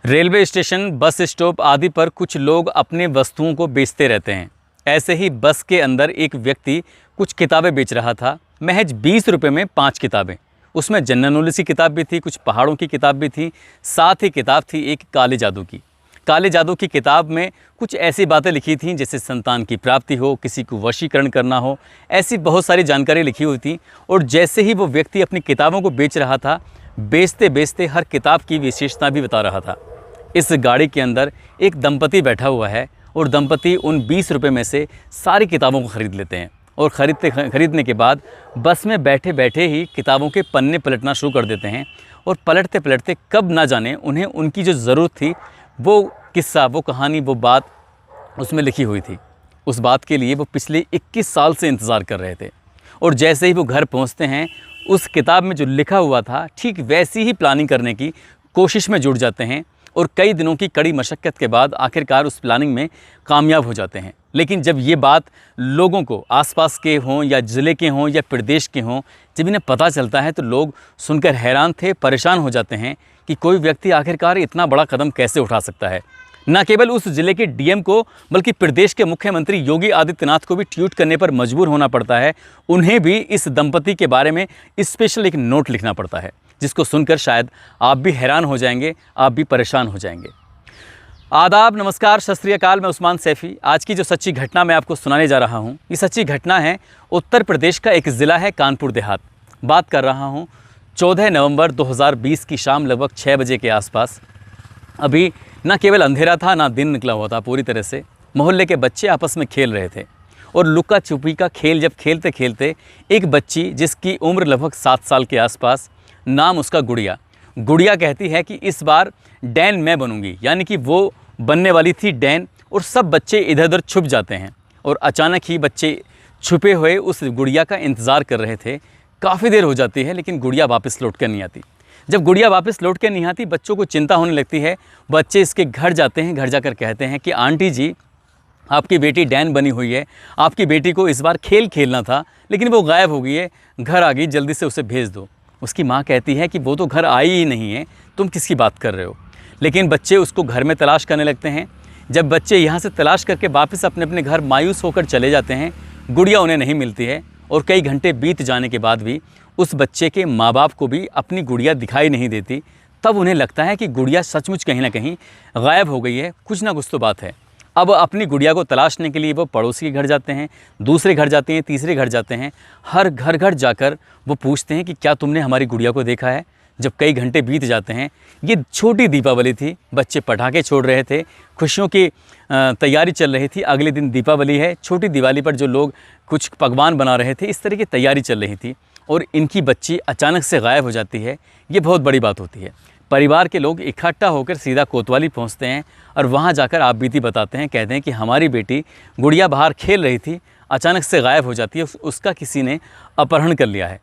Railway station, bus stop आदि पर कुछ लोग अपने वस्तुओं को बेचते रहते हैं। ऐसे ही बस के अंदर एक व्यक्ति कुछ किताबें बेच रहा था। महज 20 रुपये में 5 किताबें। उसमें जनरल नॉलेज की किताब भी थी, कुछ पहाड़ों की किताब भी थी, साथ ही किताब थी एक काले जादू की। काले जादू की किताब में कुछ ऐसी बातें लिखी थीं जैसे संतान की प्राप्ति हो, किसी को वशीकरण करना हो, ऐसी बहुत सारी जानकारी लिखी हुई थी। और जैसे ही वो व्यक्ति अपनी किताबों को बेच रहा था, बेचते बेचते हर किताब की विशेषता भी बता रहा था। इस गाड़ी के अंदर एक दंपति बैठा हुआ है और दंपति उन 20 रुपये में से सारी किताबों को ख़रीद लेते हैं और ख़रीदने के बाद बस में बैठे बैठे ही किताबों के पन्ने पलटना शुरू कर देते हैं। और पलटते पलटते कब ना जाने उन्हें उनकी जो ज़रूरत थी, वो किस्सा, वो कहानी, वो बात उसमें लिखी हुई थी। उस बात के लिए वो पिछले 21 साल से इंतज़ार कर रहे थे। और जैसे ही वो घर पहुंचते हैं, उस किताब में जो लिखा हुआ था ठीक वैसी ही प्लानिंग करने की कोशिश में जुट जाते हैं और कई दिनों की कड़ी मशक्क़त के बाद आखिरकार उस प्लानिंग में कामयाब हो जाते हैं। लेकिन जब ये बात लोगों को, आसपास के हों या ज़िले के हों या प्रदेश के हों, जब इन्हें पता चलता है तो लोग सुनकर हैरान थे, परेशान हो जाते हैं कि कोई व्यक्ति आखिरकार इतना बड़ा कदम कैसे उठा सकता है। न केवल उस ज़िले के डीएम को बल्कि प्रदेश के मुख्यमंत्री योगी आदित्यनाथ को भी ट्वीट करने पर मजबूर होना पड़ता है। उन्हें भी इस दंपति के बारे में स्पेशल एक नोट लिखना पड़ता है, जिसको सुनकर शायद आप भी हैरान हो जाएंगे, आप भी परेशान हो जाएंगे। आदाब, नमस्कार, सत श्री अकाल। मैं उस्मान सैफ़ी। आज की जो सच्ची घटना मैं आपको सुनाने जा रहा हूँ, ये सच्ची घटना है उत्तर प्रदेश का एक ज़िला है कानपुर देहात। बात कर रहा हूँ 14 नवंबर 2020 की शाम लगभग 6 बजे के आसपास। अभी ना केवल अंधेरा था, ना दिन निकला हुआ था पूरी तरह से। मोहल्ले के बच्चे आपस में खेल रहे थे और लुक्का छुपी का खेल जब खेलते खेलते एक बच्ची, जिसकी उम्र लगभग 7 साल के आसपास, नाम उसका गुड़िया कहती है कि इस बार डैन मैं बनूंगी, यानी कि वो बनने वाली थी डैन। और सब बच्चे इधर उधर छुप जाते हैं और अचानक ही बच्चे छुपे हुए उस गुड़िया का इंतज़ार कर रहे थे। काफ़ी देर हो जाती है लेकिन गुड़िया वापस लौट कर नहीं आती। जब गुड़िया वापस लौट कर नहीं आती, बच्चों को चिंता होने लगती है। बच्चे इसके घर जाते हैं। घर जाकर कहते हैं कि आंटी जी, आपकी बेटी डैन बनी हुई है, आपकी बेटी को इस बार खेल खेलना था लेकिन वो गायब हो गई है, घर आ गई, जल्दी से उसे भेज दो। उसकी माँ कहती है कि वो तो घर आई ही नहीं है, तुम किसकी बात कर रहे हो। लेकिन बच्चे उसको घर में तलाश करने लगते हैं। जब बच्चे यहाँ से तलाश करके वापस अपने अपने घर मायूस होकर चले जाते हैं, गुड़िया उन्हें नहीं मिलती है। और कई घंटे बीत जाने के बाद भी उस बच्चे के माँ बाप को भी अपनी गुड़िया दिखाई नहीं देती। तब उन्हें लगता है कि गुड़िया सचमुच कहीं ना कहीं गायब हो गई है, कुछ ना कुछ तो बात है। अब अपनी गुड़िया को तलाशने के लिए वो पड़ोसी के घर जाते हैं, दूसरे घर जाते हैं, तीसरे घर जाते हैं। हर घर घर जाकर वो पूछते हैं कि क्या तुमने हमारी गुड़िया को देखा है। जब कई घंटे बीत जाते हैं, ये छोटी दीपावली थी, बच्चे पटाखे छोड़ रहे थे, खुशियों की तैयारी चल रही थी। अगले दिन दीपावली है, छोटी दिवाली पर जो लोग कुछ पकवान बना रहे थे, इस तरह की तैयारी चल रही थी और इनकी बच्ची अचानक से गायब हो जाती है। ये बहुत बड़ी बात होती है। परिवार के लोग इकट्ठा होकर सीधा कोतवाली पहुंचते हैं और वहां जाकर आप बीती बताते हैं। कहते हैं कि हमारी बेटी गुड़िया बाहर खेल रही थी, अचानक से गायब हो जाती है, उसका किसी ने अपहरण कर लिया है।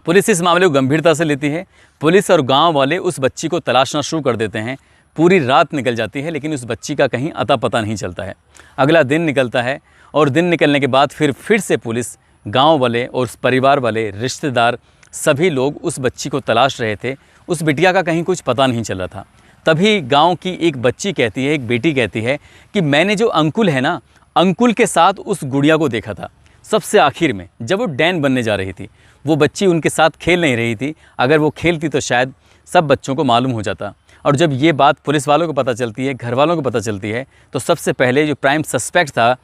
पुलिस इस मामले को गंभीरता से लेती है। पुलिस और गांव वाले उस बच्ची को तलाशना शुरू कर देते हैं। पूरी रात निकल जाती है लेकिन उस बच्ची का कहीं अता पता नहीं चलता है। अगला दिन निकलता है और दिन निकलने के बाद फिर से पुलिस, गांव वाले और उस परिवार वाले, रिश्तेदार, सभी लोग उस बच्ची को तलाश रहे थे। उस बिटिया का कहीं कुछ पता नहीं चल रहा था। तभी गांव की एक बच्ची कहती है, एक बेटी कहती है कि मैंने जो अंकुल है ना, अंकुल के साथ उस गुड़िया को देखा था सबसे आखिर में, जब वो डैन बनने जा रही थी। वो बच्ची उनके साथ खेल नहीं रही थी, अगर वो खेलती तो शायद सब बच्चों को मालूम हो जाता। और जब ये बात पुलिस वालों को पता चलती है, घर वालों को पता चलती है, तो सबसे पहले जो प्राइम सस्पेक्ट था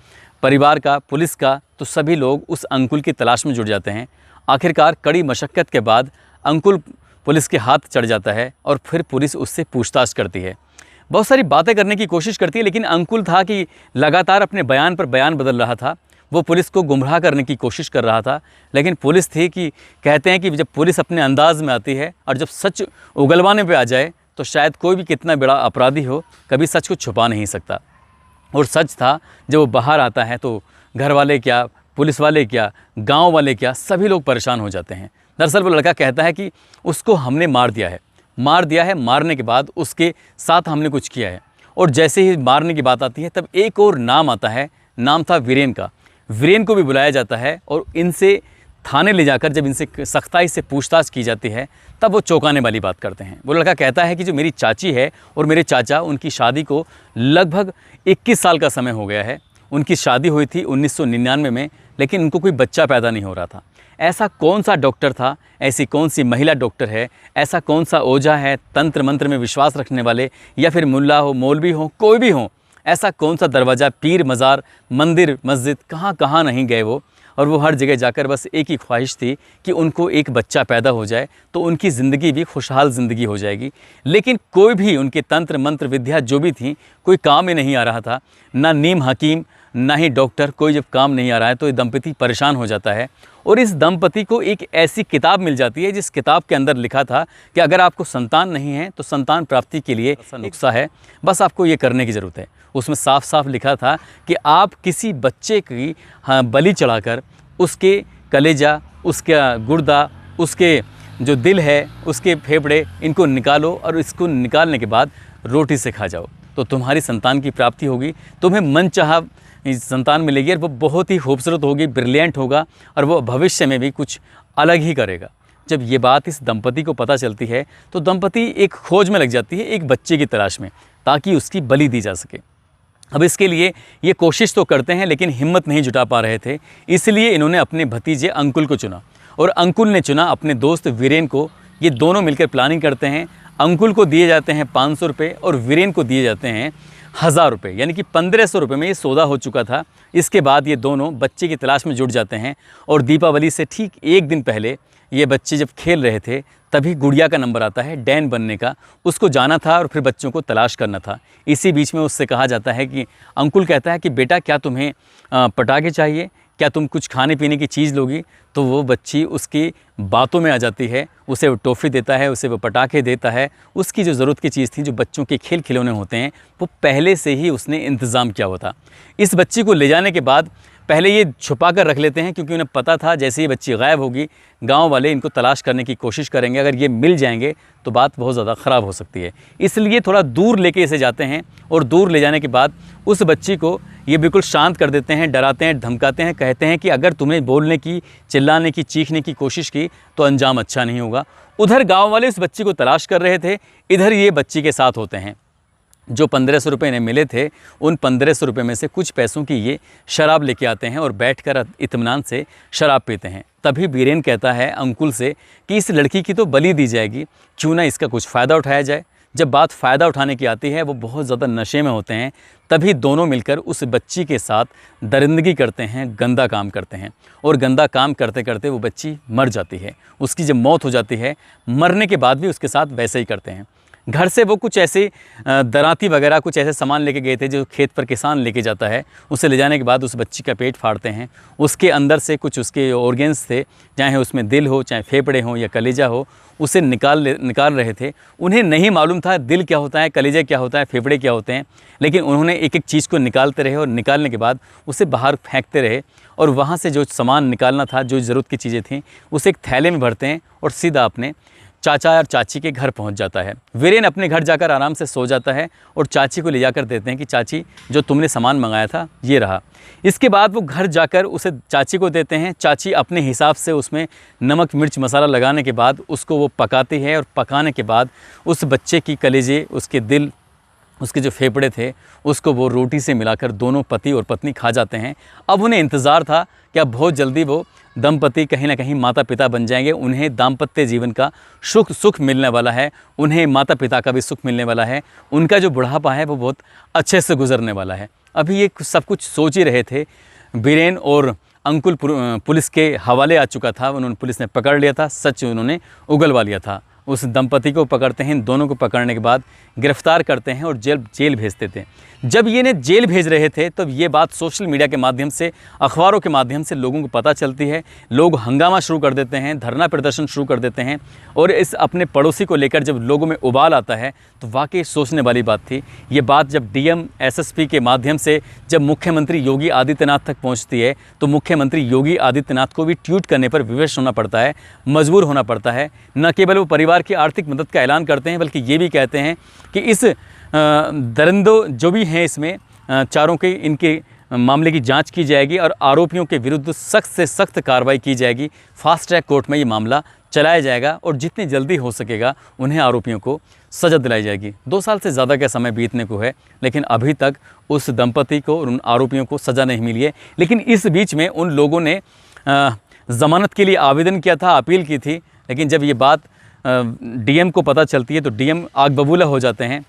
परिवार का, पुलिस का, तो सभी लोग उस अंकुल की तलाश में जुट जाते हैं। आखिरकार कड़ी मशक्क़त के बाद अंकुल पुलिस के हाथ चढ़ जाता है और फिर पुलिस उससे पूछताछ करती है, बहुत सारी बातें करने की कोशिश करती है। लेकिन अंकुल था कि लगातार अपने बयान पर बयान बदल रहा था, वो पुलिस को गुमराह करने की कोशिश कर रहा था। लेकिन पुलिस थी कि कहते हैं कि जब पुलिस अपने अंदाज में आती है और जब सच उगलवाने पे आ जाए तो शायद कोई भी कितना बड़ा अपराधी हो, कभी सच को छुपा नहीं सकता। और सच था, जब वो बाहर आता है तो घर वाले क्या, पुलिस वाले क्या, गांव वाले क्या, सभी लोग परेशान हो जाते हैं। दरअसल वो लड़का कहता है कि उसको हमने मार दिया है, मारने के बाद उसके साथ हमने कुछ किया है। और जैसे ही मारने की बात आती है तब एक और नाम आता है, नाम था वीरेन का। वीरेन को भी बुलाया जाता है और इनसे थाने ले जाकर जब इनसे सख्ताई से पूछताछ की जाती है तब वो चौंकाने वाली बात करते हैं। वो लड़का कहता है कि जो मेरी चाची है और मेरे चाचा, उनकी शादी को लगभग 21 साल का समय हो गया है। उनकी शादी हुई थी 1999 में, लेकिन उनको कोई बच्चा पैदा नहीं हो रहा था। ऐसा कौन सा डॉक्टर था, ऐसी कौन सी महिला डॉक्टर है, ऐसा कौन सा ओझा है, तंत्र मंत्र में विश्वास रखने वाले, या फिर मुल्ला हो, मौलवी हो, कोई भी हो, ऐसा कौन सा दरवाज़ा, पीर, मज़ार, मंदिर, मस्जिद, कहाँ कहाँ नहीं गए वो। और वो हर जगह जाकर बस एक ही ख्वाहिश थी कि उनको एक बच्चा पैदा हो जाए तो उनकी ज़िंदगी भी खुशहाल ज़िंदगी हो जाएगी। लेकिन कोई भी उनके तंत्र मंत्र विद्या जो भी थी, कोई काम में नहीं आ रहा था। ना नीम हकीम, ना ही डॉक्टर, कोई जब काम नहीं आ रहा है तो ये दंपति परेशान हो जाता है। और इस दंपति को एक ऐसी किताब मिल जाती है जिस किताब के अंदर लिखा था कि अगर आपको संतान नहीं है तो संतान प्राप्ति के लिए नुस्खा है, बस आपको ये करने की ज़रूरत है। उसमें साफ साफ लिखा था कि आप किसी बच्चे की बलि चढ़ाकर उसके कलेजा, उसका गुर्दा, उसके जो दिल है, उसके फेफड़े, इनको निकालो और इसको निकालने के बाद रोटी से खा जाओ तो तुम्हारी संतान की प्राप्ति होगी। तुम्हें मनचाहा संतान मिलेगी और वो बहुत ही खूबसूरत होगी, ब्रिलियंट होगा और वो भविष्य में भी कुछ अलग ही करेगा। जब ये बात इस दंपति को पता चलती है तो दंपति एक खोज में लग जाती है, एक बच्चे की तलाश में, ताकि उसकी बलि दी जा सके। अब इसके लिए ये कोशिश तो करते हैं लेकिन हिम्मत नहीं जुटा पा रहे थे, इसलिए इन्होंने अपने भतीजे अंकुल को चुना और अंकुल ने चुना अपने दोस्त वीरेन को। ये दोनों मिलकर प्लानिंग करते हैं। अंकुल को दिए जाते हैं 500 रुपये और वीरेन को दिए जाते हैं 1000 रुपये, यानी कि 1500 रुपये में ये सौदा हो चुका था। इसके बाद ये दोनों बच्चे की तलाश में जुट जाते हैं और दीपावली से ठीक एक दिन पहले ये बच्चे जब खेल रहे थे तभी गुड़िया का नंबर आता है डैन बनने का। उसको जाना था और फिर बच्चों को तलाश करना था। इसी बीच में उससे कहा जाता है कि अंकुल कहता है कि बेटा क्या तुम्हें पटाखे चाहिए, क्या तुम कुछ खाने पीने की चीज़ लोगी? तो वो बच्ची उसकी बातों में आ जाती है, उसे वो टॉफ़ी देता है, उसे वो पटाखे देता है। उसकी जो ज़रूरत की चीज़ थी, जो बच्चों के खेल खिलौने होते हैं, वो पहले से ही उसने इंतज़ाम किया हुआ था। इस बच्ची को ले जाने के बाद पहले ये छुपा कर रख लेते हैं, क्योंकि उन्हें पता था जैसे ही बच्ची गायब होगी गांव वाले इनको तलाश करने की कोशिश करेंगे। अगर ये मिल जाएंगे तो बात बहुत ज़्यादा ख़राब हो सकती है, इसलिए थोड़ा दूर लेके इसे जाते हैं। और दूर ले जाने के बाद उस बच्ची को ये बिल्कुल शांत कर देते हैं, डराते हैं, धमकाते हैं, कहते हैं कि अगर तुमने बोलने की, चिल्लाने की, चीखने की कोशिश की तो अंजाम अच्छा नहीं होगा। उधर गाँव वाले उस बच्ची को तलाश कर रहे थे, इधर ये बच्ची के साथ होते हैं। जो 1500 रुपये इन्हें मिले थे, उन 1500 रुपये में से कुछ पैसों की ये शराब लेके आते हैं और बैठकर इत्मीनान से शराब पीते हैं। तभी बीरेन कहता है अंकुल से कि इस लड़की की तो बलि दी जाएगी, क्यों ना इसका कुछ फ़ायदा उठाया जाए। जब बात फ़ायदा उठाने की आती है, वो बहुत ज़्यादा नशे में होते हैं। तभी दोनों मिलकर उस बच्ची के साथ दरिंदगी करते हैं, गंदा काम करते हैं। और गंदा काम करते करते वो बच्ची मर जाती है। उसकी जब मौत हो जाती है, मरने के बाद भी उसके साथ वैसे ही करते हैं। घर से वो कुछ ऐसे दराती वगैरह कुछ ऐसे सामान लेके गए थे जो खेत पर किसान लेके जाता है। उसे ले जाने के बाद उस बच्ची का पेट फाड़ते हैं। उसके अंदर से कुछ उसके ऑर्गेन्स थे, चाहे उसमें दिल हो, चाहे फेफड़े हों या कलेजा हो, उसे निकाल रहे थे। उन्हें नहीं मालूम था दिल क्या होता है, कलेजा क्या होता है, फेफड़े क्या होते हैं, लेकिन उन्होंने एक एक चीज़ को निकालते रहे और निकालने के बाद उसे बाहर फेंकते रहे। और वहाँ से जो सामान निकालना था, जो ज़रूरत की चीज़ें थीं, उसे एक थैले में भरते हैं और सीधा अपने चाचा और चाची के घर पहुंच जाता है। वीरेन अपने घर जाकर आराम से सो जाता है और चाची को ले जाकर देते हैं कि चाची जो तुमने सामान मंगाया था ये रहा। इसके बाद वो घर जाकर उसे चाची को देते हैं। चाची अपने हिसाब से उसमें नमक मिर्च मसाला लगाने के बाद उसको वो पकाती है और पकाने के बाद उस बच्चे की कलेजे, उसके दिल, उसके जो फेफड़े थे, उसको वो रोटी से मिलाकर दोनों पति और पत्नी खा जाते हैं। अब उन्हें इंतज़ार था कि अब बहुत जल्दी वो दंपति कहीं ना कहीं माता पिता बन जाएंगे। उन्हें दाम्पत्य जीवन का सुख मिलने वाला है, उन्हें माता पिता का भी सुख मिलने वाला है, उनका जो बुढ़ापा है वो बहुत अच्छे से गुजरने वाला है। अभी ये सब कुछ सोच ही रहे थे। बीरेन और अंकुल पुलिस के हवाले आ चुका था, उन्होंने पुलिस ने पकड़ लिया था, सच उन्होंने उगलवा लिया था। उस दंपति को पकड़ते हैं, इन दोनों को पकड़ने के बाद गिरफ्तार करते हैं और जेल भेजते थे। जब ये ने जेल भेज रहे थे तब ये बात सोशल मीडिया के माध्यम से, अखबारों के माध्यम से लोगों को पता चलती है। लोग हंगामा शुरू कर देते हैं, धरना प्रदर्शन शुरू कर देते हैं। और इस अपने पड़ोसी को लेकर जब लोगों में उबाल आता है तो वाकई सोचने वाली बात थी। ये बात जब डीएम एसएसपी के माध्यम से जब मुख्यमंत्री योगी आदित्यनाथ तक पहुँचती है तो मुख्यमंत्री योगी आदित्यनाथ को भी ट्वीट करने पर विवश होना पड़ता है, मजबूर होना पड़ता है। न केवल वो परिवार की आर्थिक मदद का ऐलान करते हैं बल्कि ये भी कहते हैं कि इस दरिंदों जो भी हैं इसमें चारों के, इनके मामले की जांच की जाएगी और आरोपियों के विरुद्ध सख्त से सख्त कार्रवाई की जाएगी। फास्ट ट्रैक कोर्ट में ये मामला चलाया जाएगा और जितनी जल्दी हो सकेगा उन्हें आरोपियों को सज़ा दिलाई जाएगी। 2 साल से ज़्यादा का समय बीतने को है, लेकिन अभी तक उस दंपति को और उन आरोपियों को सज़ा नहीं मिली है। लेकिन इस बीच में उन लोगों ने ज़मानत के लिए आवेदन किया था, अपील की थी, लेकिन जब ये बात डीएम को पता चलती है तो डीएम आग बबूला हो जाते हैं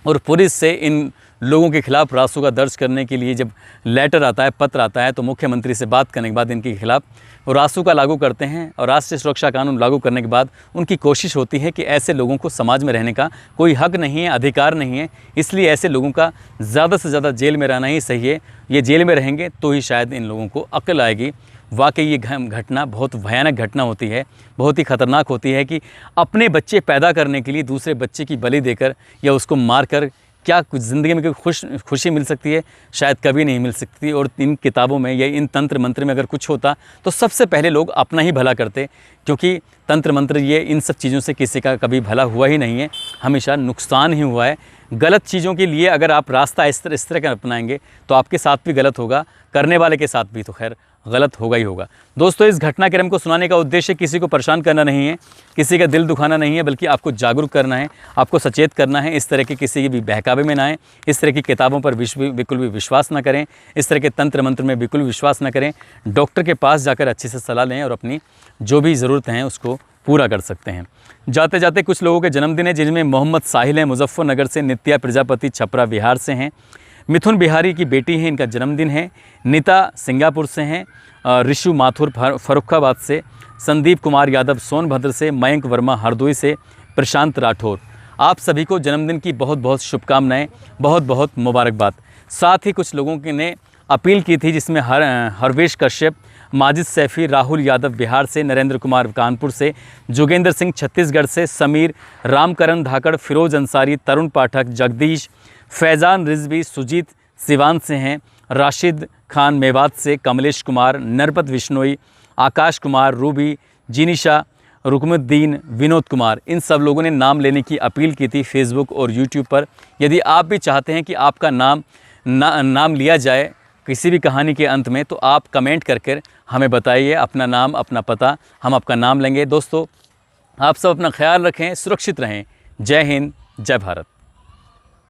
और पुलिस से इन लोगों के खिलाफ रासुका दर्ज करने के लिए जब लेटर आता है, पत्र आता है, तो मुख्यमंत्री से बात करने के बाद इनके खिलाफ वो रासुका लागू करते हैं और राष्ट्रीय सुरक्षा कानून लागू करने के बाद उनकी कोशिश होती है कि ऐसे लोगों को समाज में रहने का कोई हक नहीं है, अधिकार नहीं है, इसलिए ऐसे लोगों का ज़्यादा से ज़्यादा जेल में रहना ही सही है। ये जेल में रहेंगे तो ही शायद इन लोगों को अक्ल आएगी। वाकई ये घटना बहुत भयानक घटना होती है, बहुत ही ख़तरनाक होती है कि अपने बच्चे पैदा करने के लिए दूसरे बच्चे की बलि देकर या उसको मारकर क्या कुछ ज़िंदगी में कोई खुशी मिल सकती है? शायद कभी नहीं मिल सकती। और इन किताबों में या इन तंत्र मंत्र में अगर कुछ होता तो सबसे पहले लोग अपना ही भला करते, क्योंकि तंत्र मंत्र ये इन सब चीज़ों से किसी का कभी भला हुआ ही नहीं है, हमेशा नुकसान ही हुआ है। गलत चीज़ों के लिए अगर आप रास्ता इस तरह का अपनाएंगे तो आपके साथ भी गलत होगा, करने वाले के साथ भी तो खैर गलत होगा ही होगा। दोस्तों, इस घटनाक्रम को सुनाने का उद्देश्य किसी को परेशान करना नहीं है, किसी का दिल दुखाना नहीं है, बल्कि आपको जागरूक करना है, आपको सचेत करना है। इस तरह के किसी की भी बहकावे में ना आए, इस तरह की किताबों पर बिल्कुल भी विश्वास ना करें, इस तरह के तंत्र मंत्र में बिल्कुल विश्वास ना करें। डॉक्टर के पास जाकर अच्छे से सलाह लें और अपनी जो भी ज़रूरत हैं उसको पूरा कर सकते हैं। जाते जाते कुछ लोगों के जन्मदिन है, जिनमें मोहम्मद साहिल हैं मुजफ्फरनगर से, नित्या प्रजापति छपरा बिहार से हैं, मिथुन बिहारी की बेटी है, इनका जन्मदिन है, नीता सिंगापुर से हैं, ऋषु माथुर फर्रुखाबाद से, संदीप कुमार यादव सोनभद्र से, मयंक वर्मा हरदोई से, प्रशांत राठौर। आप सभी को जन्मदिन की बहुत बहुत शुभकामनाएं, बहुत बहुत मुबारकबाद। साथ ही कुछ लोगों ने अपील की थी, जिसमें हरवेश कश्यप, माजिद सैफ़ी, राहुल यादव बिहार से, नरेंद्र कुमार कानपुर से, जोगेंद्र सिंह छत्तीसगढ़ से, समीर, रामकरण धाकड़, फिरोज़ अंसारी, तरुण पाठक, जगदीश, फैज़ान रिजवी, सुजीत सिवान से हैं, राशिद खान मेवात से, कमलेश कुमार, नरपत विश्नोई, आकाश कुमार, रूबी, जिनिशा, रुकमुद्दीन, विनोद कुमार, इन सब लोगों ने नाम लेने की अपील की थी फेसबुक और यूट्यूब पर। यदि आप भी चाहते हैं कि आपका नाम लिया जाए किसी भी कहानी के अंत में, तो आप कमेंट करके हमें बताइए अपना नाम, अपना पता, हम आपका नाम लेंगे। दोस्तों, आप सब अपना ख्याल रखें, सुरक्षित रहें। जय हिंद, जय भारत।